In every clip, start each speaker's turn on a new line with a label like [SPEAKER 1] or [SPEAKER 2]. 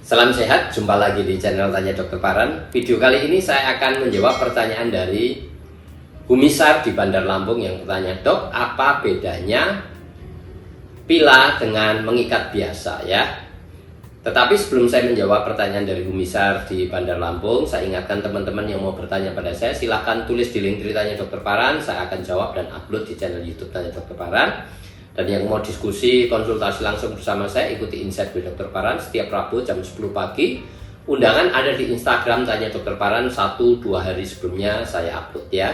[SPEAKER 1] Salam sehat, jumpa lagi di channel Tanya Dokter Paran. Video kali ini saya akan menjawab pertanyaan dari Humisar di Bandar Lampung yang bertanya, "Dok, apa bedanya pila dengan mengikat biasa ya?" Tetapi sebelum saya menjawab pertanyaan dari Humisar di Bandar Lampung, saya ingatkan teman-teman yang mau bertanya pada saya, silahkan tulis di link Tanya Dokter Paran, saya akan jawab dan upload di channel YouTube Tanya Dokter Paran. Dan yang mau diskusi, konsultasi langsung bersama saya, ikuti Insight with Dokter Paran setiap Rabu jam 10 pagi. Undangan ada di Instagram Tanya Dokter Paran 1-2 hari sebelumnya saya upload ya.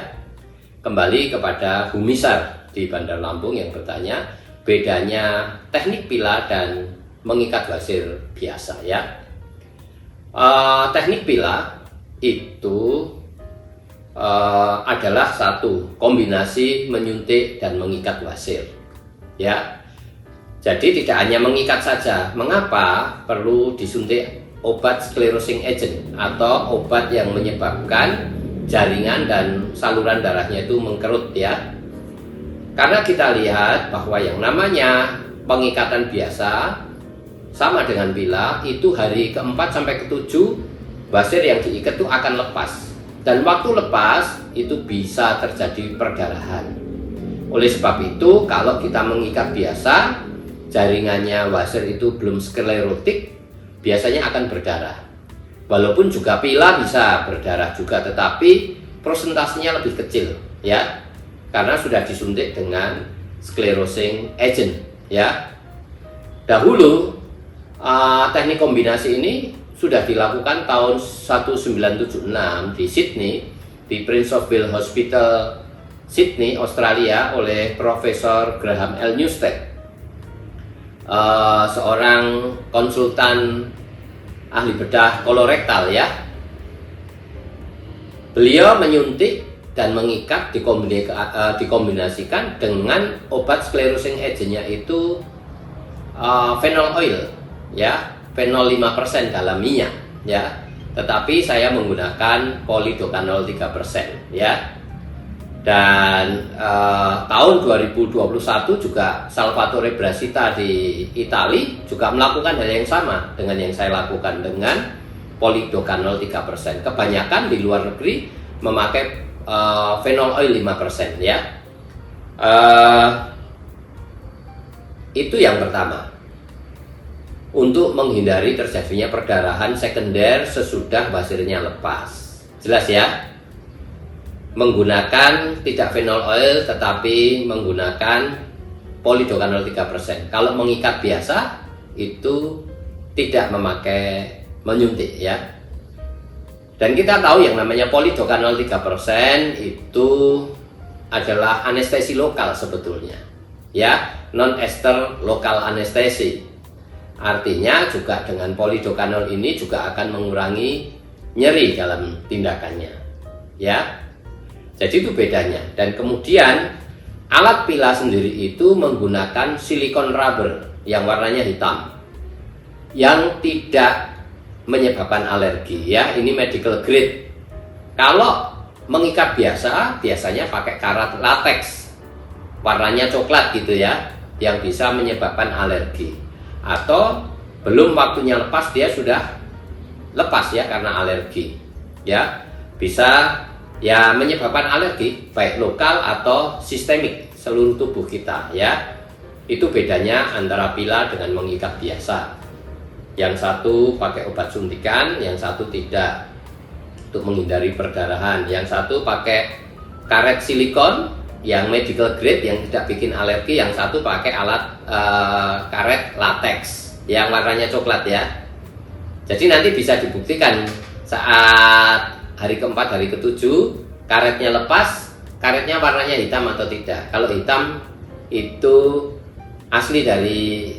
[SPEAKER 1] Kembali kepada Humisar di Bandar Lampung yang bertanya, bedanya teknik pila dan mengikat wasir biasa ya. Teknik pila itu adalah satu kombinasi menyuntik dan mengikat wasir. Ya, jadi tidak hanya mengikat saja. Mengapa perlu disuntik obat sclerosing agent atau obat yang menyebabkan jaringan dan saluran darahnya itu mengkerut ya? Karena kita lihat bahwa yang namanya pengikatan biasa sama dengan pila itu hari keempat sampai ketujuh wasir yang diikat itu akan lepas, dan waktu lepas itu bisa terjadi perdarahan. Oleh sebab itu, kalau kita mengikat biasa, jaringannya wasir itu belum sklerotik, biasanya akan berdarah. Walaupun juga pila bisa berdarah juga, tetapi prosentasenya lebih kecil, ya, karena sudah disuntik dengan sclerosing agent, ya. Dahulu teknik kombinasi ini sudah dilakukan tahun 1976 di Sydney, di Prince of Wales Hospital Sydney, Australia, oleh Profesor Graham L. Newstead, seorang konsultan ahli bedah kolorektal ya. Beliau menyuntik dan mengikat dikombinasikan dengan obat sclerosing agent, yaitu phenol oil ya, phenol 5% dalam minyak ya. Tetapi saya menggunakan polidocanol 3% ya. Dan tahun 2021 juga Salvatore Brasita di Italia juga melakukan hal yang sama dengan yang saya lakukan dengan polidocanol 3%. Kebanyakan di luar negeri memakai phenol oil 5% ya. Itu yang pertama, untuk menghindari terjadinya perdarahan sekunder sesudah wasirnya lepas. Jelas ya? Menggunakan tidak phenol oil tetapi menggunakan polidocanol 3%. Kalau mengikat biasa itu tidak memakai menyuntik ya. Dan kita tahu yang namanya polidocanol 3% itu adalah anestesi lokal sebetulnya ya, non ester lokal anestesi. Artinya juga dengan polidocanol ini juga akan mengurangi nyeri dalam tindakannya ya. Jadi itu bedanya. Dan kemudian alat pila sendiri itu menggunakan silikon rubber yang warnanya hitam, yang tidak menyebabkan alergi ya. Ini medical grade. Kalau mengikat biasa, biasanya pakai karat latex warnanya coklat gitu ya, yang bisa menyebabkan alergi. Atau belum waktunya lepas, dia sudah lepas ya karena alergi ya, bisa ya menyebabkan alergi baik lokal atau sistemik seluruh tubuh kita ya. Itu bedanya antara pila dengan mengikat biasa. Yang satu pakai obat suntikan, yang satu tidak, untuk menghindari perdarahan. Yang satu pakai karet silikon yang medical grade yang tidak bikin alergi, yang satu pakai alat karet latex yang warnanya coklat ya. Jadi nanti bisa dibuktikan saat hari keempat, hari ketujuh, karetnya lepas, karetnya warnanya hitam atau tidak. Kalau hitam itu asli dari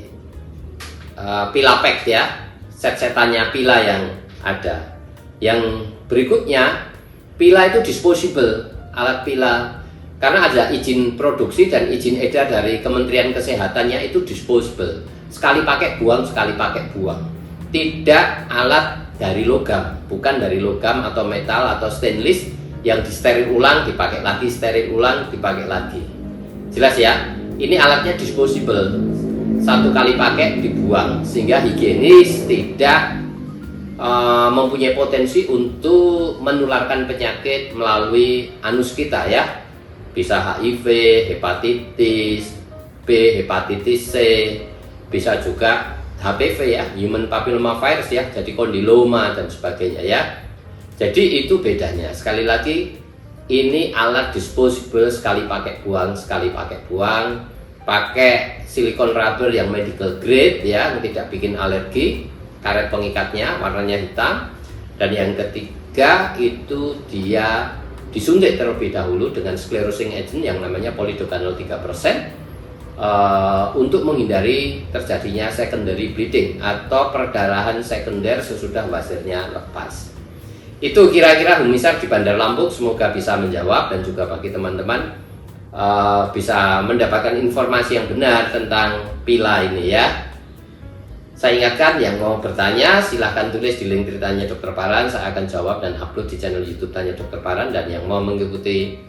[SPEAKER 1] pila pack ya, set-setannya pila yang ada. Yang berikutnya, pila itu disposable, alat pila, karena ada izin produksi dan izin edar dari Kementerian Kesehatannya itu disposable. Sekali pakai buang, sekali pakai buang. Tidak alat dari logam, bukan dari logam atau metal atau stainless yang disteril ulang, dipakai lagi, steril ulang, dipakai lagi. Jelas ya? Ini alatnya disposable, satu kali pakai dibuang, sehingga higienis, tidak mempunyai potensi untuk menularkan penyakit melalui anus kita ya. Bisa HIV, hepatitis B, hepatitis C, bisa juga HPV ya, human papilloma virus ya, jadi kondiloma dan sebagainya ya. Jadi itu bedanya. Sekali lagi, ini alat disposable, sekali pakai buang, sekali pakai buang. Pakai silikon rubber yang medical grade ya, yang tidak bikin alergi. Karet pengikatnya warnanya hitam. Dan yang ketiga itu dia disuntik terlebih dahulu dengan sclerosing agent yang namanya Polidocanol 3%, untuk menghindari terjadinya secondary bleeding atau perdarahan sekunder sesudah wasirnya lepas. Itu kira-kira Humisar di Bandar Lampung, semoga bisa menjawab dan juga bagi teman-teman bisa mendapatkan informasi yang benar tentang pila ini ya. Saya ingatkan, yang mau bertanya silahkan tulis di link Tanya Dokter Paran, saya akan jawab dan upload di channel YouTube Tanya Dokter Paran. Dan yang mau mengikuti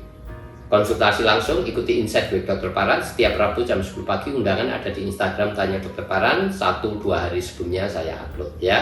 [SPEAKER 1] konsultasi langsung, ikuti Insight with Dr. Paran setiap Rabu jam 10 pagi. Undangan ada di Instagram Tanya Dokter Paran, 1-2 hari sebelumnya saya upload ya.